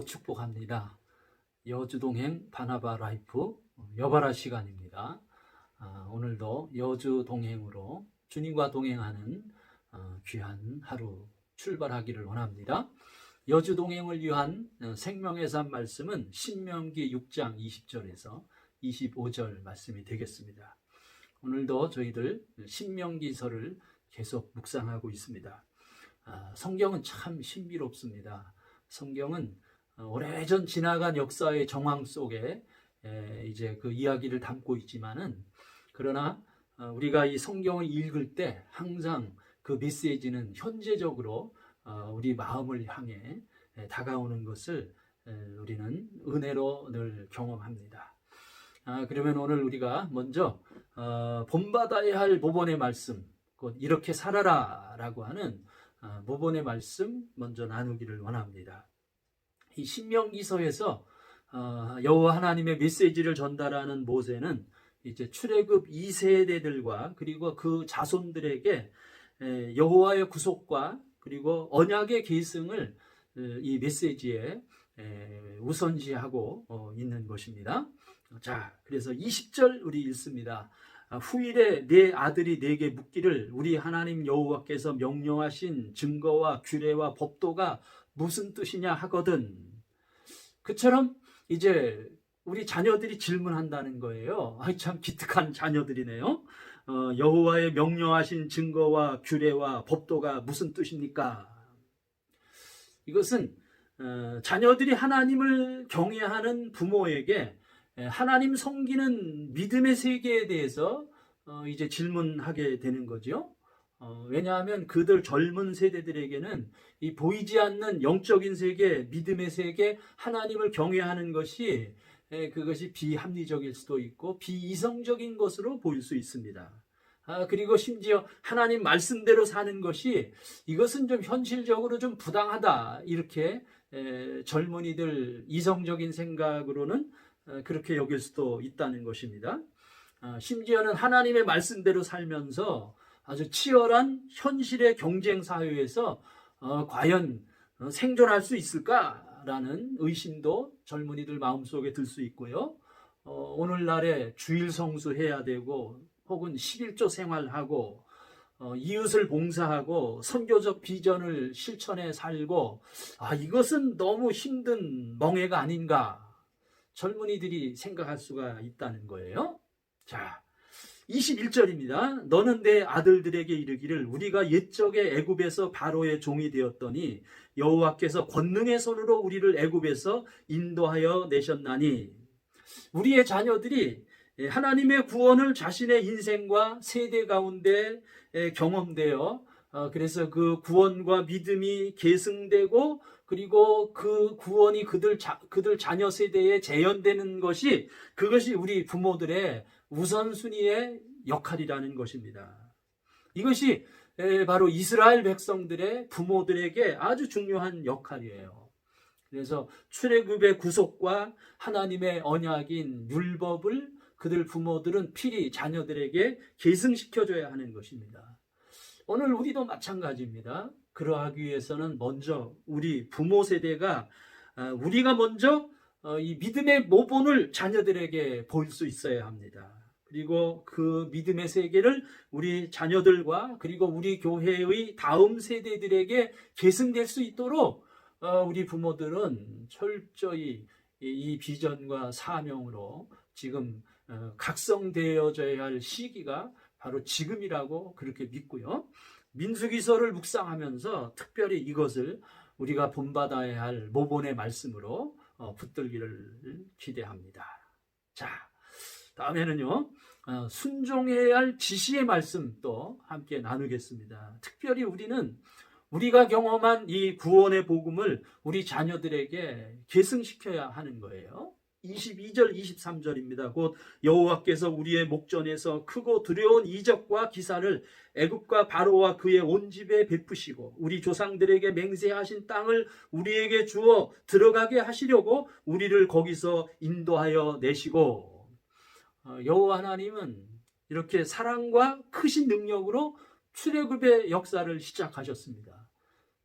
기도하고 축복합니다. 여주동행 바나바 라이프 여바라 시간입니다. 오늘도 여주동행으로 주님과 동행하는 귀한 하루 출발하기를 원합니다. 여주동행을 위한 생명의 삶 말씀은 신명기 6장 20절에서 25절 말씀이 되겠습니다. 오늘도 저희들 신명기서를 계속 묵상하고 있습니다. 성경은 참 신비롭습니다. 성경은 오래전 지나간 역사의 정황 속에 이제 그 이야기를 담고 있지만은, 그러나 우리가 이 성경을 읽을 때 항상 그 메시지는 현재적으로 우리 마음을 향해 다가오는 것을 우리는 은혜로 늘 경험합니다. 그러면 오늘 우리가 먼저 본받아야 할 모본의 말씀, 곧 이렇게 살아라 라고 하는 모본의 말씀 먼저 나누기를 원합니다. 이 신명기서에서 여호와 하나님의 메시지를 전달하는 모세는 이제 출애굽 2세대들과 그리고 그 자손들에게 여호와의 구속과 그리고 언약의 계승을 이 메시지에 우선시하고 있는 것입니다. 자, 그래서 20절 우리 읽습니다. 후일에 내 아들이 내게 묻기를 우리 하나님 여호와께서 명령하신 증거와 규례와 법도가 무슨 뜻이냐 하거든. 그처럼 이제 우리 자녀들이 질문한다는 거예요. 참 기특한 자녀들이네요. 여호와의 명령하신 증거와 규례와 법도가 무슨 뜻입니까? 이것은 자녀들이 하나님을 경외하는 부모에게 하나님 섬기는 믿음의 세계에 대해서 이제 질문하게 되는 거죠. 왜냐하면 그들 젊은 세대들에게는 이 보이지 않는 영적인 세계, 믿음의 세계, 하나님을 경외하는 것이 그것이 비합리적일 수도 있고 비이성적인 것으로 보일 수 있습니다. 그리고 심지어 하나님 말씀대로 사는 것이 이것은 좀 현실적으로 좀 부당하다, 이렇게 젊은이들 이성적인 생각으로는 그렇게 여길 수도 있다는 것입니다. 심지어는 하나님의 말씀대로 살면서 아주 치열한 현실의 경쟁 사회에서 과연 생존할 수 있을까라는 의심도 젊은이들 마음속에 들 수 있고요. 오늘날에 주일 성수해야 되고 혹은 11조 생활하고 이웃을 봉사하고 선교적 비전을 실천해 살고 이것은 너무 힘든 멍해가 아닌가, 젊은이들이 생각할 수가 있다는 거예요. 자, 21절입니다. 너는 내 아들들에게 이르기를 우리가 옛적에 애굽에서 바로의 종이 되었더니 여호와께서 권능의 손으로 우리를 애굽에서 인도하여 내셨나니. 우리의 자녀들이 하나님의 구원을 자신의 인생과 세대 가운데 경험되어 그래서 그 구원과 믿음이 계승되고 그리고 그 구원이 그들 자녀 세대에 재현되는 것이, 그것이 우리 부모들의 우선순위의 역할이라는 것입니다. 이것이 바로 이스라엘 백성들의 부모들에게 아주 중요한 역할이에요. 그래서 출애굽의 구속과 하나님의 언약인 율법을 그들 부모들은 필히 자녀들에게 계승시켜줘야 하는 것입니다. 오늘 우리도 마찬가지입니다. 그러하기 위해서는 먼저 우리 부모 세대가 우리가 먼저 이 믿음의 모본을 자녀들에게 보일 수 있어야 합니다. 그리고 그 믿음의 세계를 우리 자녀들과 그리고 우리 교회의 다음 세대들에게 계승될 수 있도록 우리 부모들은 철저히 이 비전과 사명으로 지금 각성되어져야 할 시기가 바로 지금이라고 그렇게 믿고요. 민수기서를 묵상하면서 특별히 이것을 우리가 본받아야 할 모본의 말씀으로 붙들기를 기대합니다. 자, 다음에는요, 순종해야 할 지시의 말씀 또 함께 나누겠습니다. 특별히 우리는 우리가 경험한 이 구원의 복음을 우리 자녀들에게 계승시켜야 하는 거예요. 22절 23절입니다. 곧 여호와께서 우리의 목전에서 크고 두려운 이적과 기사를 애굽과 바로와 그의 온 집에 베푸시고 우리 조상들에게 맹세하신 땅을 우리에게 주어 들어가게 하시려고 우리를 거기서 인도하여 내시고. 여호와 하나님은 이렇게 사랑과 크신 능력으로 출애굽의 역사를 시작하셨습니다.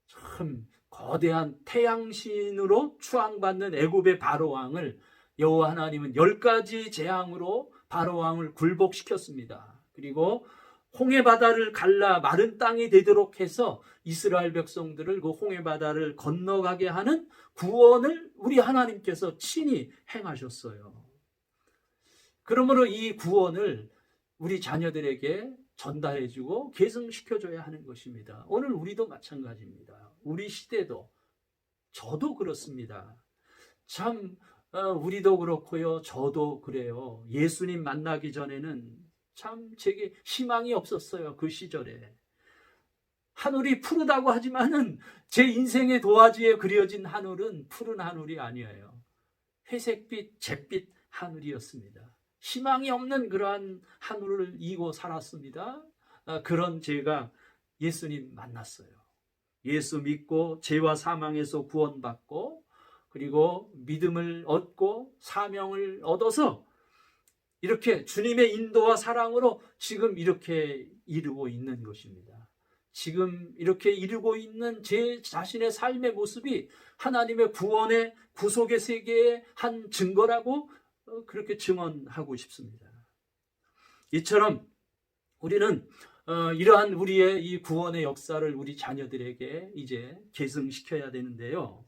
참 거대한 태양신으로 추앙받는 애굽의 바로 왕을 여호와 하나님은 10가지 재앙으로 바로 왕을 굴복시켰습니다. 그리고 홍해 바다를 갈라 마른 땅이 되도록 해서 이스라엘 백성들을 그 홍해 바다를 건너가게 하는 구원을 우리 하나님께서 친히 행하셨어요. 그러므로 이 구원을 우리 자녀들에게 전달해주고 계승시켜줘야 하는 것입니다. 오늘 우리도 마찬가지입니다. 우리 시대도, 저도 그렇습니다. 참 우리도 그렇고요, 저도 그래요. 예수님 만나기 전에는 참 제게 희망이 없었어요. 그 시절에 하늘이 푸르다고 하지만은 제 인생의 도화지에 그려진 하늘은 푸른 하늘이 아니에요. 회색빛, 잿빛 하늘이었습니다. 희망이 없는 그러한 하늘을 이고 살았습니다. 그런 제가 예수님 만났어요. 예수 믿고 죄와 사망에서 구원받고 그리고 믿음을 얻고 사명을 얻어서 이렇게 주님의 인도와 사랑으로 지금 이렇게 이루고 있는 것입니다. 지금 이렇게 이루고 있는 제 자신의 삶의 모습이 하나님의 구원의 구속의 세계의 한 증거라고 그렇게 증언하고 싶습니다. 이처럼 우리는 이러한 우리의 이 구원의 역사를 우리 자녀들에게 이제 계승시켜야 되는데요.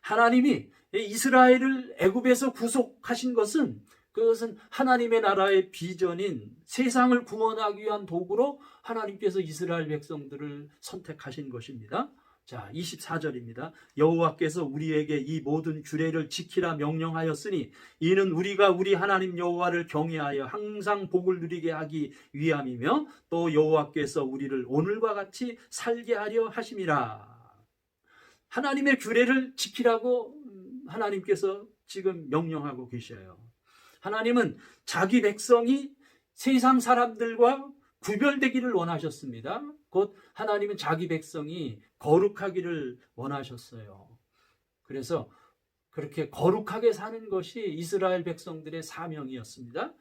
하나님이 이스라엘을 애굽에서 구속하신 것은 그것은 하나님의 나라의 비전인 세상을 구원하기 위한 도구로 하나님께서 이스라엘 백성들을 선택하신 것입니다. 자, 24절입니다. 여호와께서 우리에게 이 모든 규례를 지키라 명령하였으니 이는 우리가 우리 하나님 여호와를 경외하여 항상 복을 누리게 하기 위함이며 또 여호와께서 우리를 오늘과 같이 살게 하려 하심이라. 하나님의 규례를 지키라고 하나님께서 지금 명령하고 계셔요. 하나님은 자기 백성이 세상 사람들과 구별되기를 원하셨습니다. 곧 하나님은 자기 백성이 거룩하기를 원하셨어요. 그래서 그렇게 거룩하게 사는 것이 이스라엘 백성들의 사명이었습니다.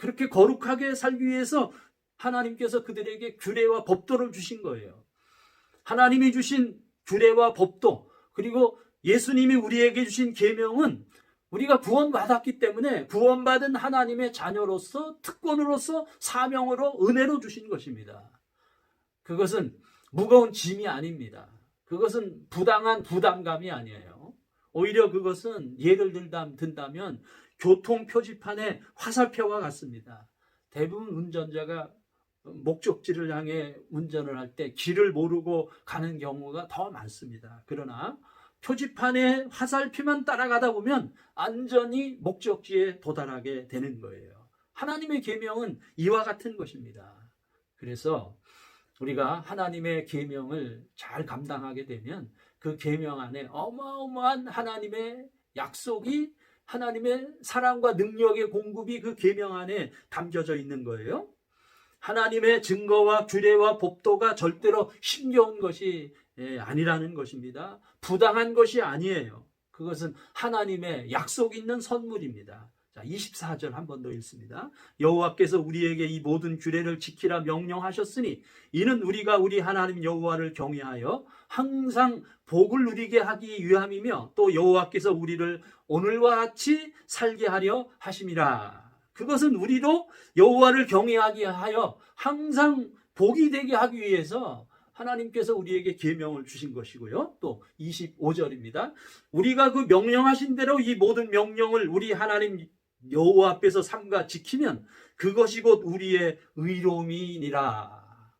그렇게 거룩하게 살기 위해서 하나님께서 그들에게 규례와 법도를 주신 거예요. 하나님이 주신 규례와 법도, 그리고 예수님이 우리에게 주신 계명은 우리가 구원받았기 때문에 구원받은 하나님의 자녀로서 특권으로서 사명으로 은혜로 주신 것입니다. 그것은 무거운 짐이 아닙니다. 그것은 부당한 부담감이 아니에요. 오히려 그것은 예를 든다면 교통 표지판의 화살표와 같습니다. 대부분 운전자가 목적지를 향해 운전을 할 때 길을 모르고 가는 경우가 더 많습니다. 그러나 표지판의 화살표만 따라가다 보면 안전히 목적지에 도달하게 되는 거예요. 하나님의 계명은 이와 같은 것입니다. 그래서 우리가 하나님의 계명을 잘 감당하게 되면 그 계명 안에 어마어마한 하나님의 약속이, 하나님의 사랑과 능력의 공급이 그 계명 안에 담겨져 있는 거예요. 하나님의 증거와 규례와 법도가 절대로 힘겨운 것이 아니라는 것입니다. 부당한 것이 아니에요. 그것은 하나님의 약속 있는 선물입니다. 자, 24절 한 번 더 읽습니다. 여호와께서 우리에게 이 모든 규례를 지키라 명령하셨으니 이는 우리가 우리 하나님 여호와를 경외하여 항상 복을 누리게 하기 위함이며 또 여호와께서 우리를 오늘과 같이 살게 하려 하심이라. 그것은 우리도 여호와를 경외하게 하여 항상 복이 되게 하기 위해서 하나님께서 우리에게 계명을 주신 것이고요. 또 25절입니다. 우리가 그 명령하신 대로 이 모든 명령을 우리 하나님 여호와 앞에서 삼가 지키면 그것이 곧 우리의 의로움이니라.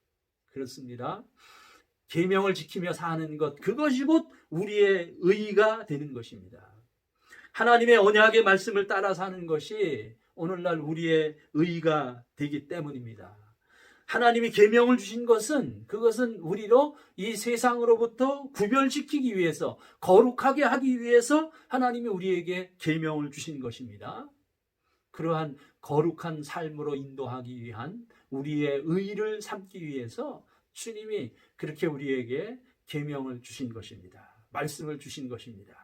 그렇습니다. 계명을 지키며 사는 것, 그것이 곧 우리의 의가 되는 것입니다. 하나님의 언약의 말씀을 따라 사는 것이 오늘날 우리의 의가 되기 때문입니다. 하나님이 계명을 주신 것은 그것은 우리로 이 세상으로부터 구별시키기 위해서, 거룩하게 하기 위해서 하나님이 우리에게 계명을 주신 것입니다. 그러한 거룩한 삶으로 인도하기 위한 우리의 의를 삼기 위해서 주님이 그렇게 우리에게 계명을 주신 것입니다. 말씀을 주신 것입니다.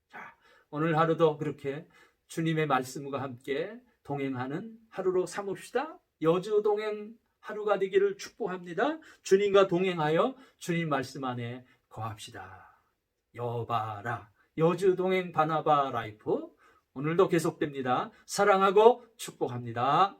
자, 오늘 하루도 그렇게 주님의 말씀과 함께 동행하는 하루로 삼읍시다. 여주 동행 하루가 되기를 축복합니다. 주님과 동행하여 주님 말씀 안에 거합시다. 여바라. 여주동행 바나바 라이프. 오늘도 계속됩니다. 사랑하고 축복합니다.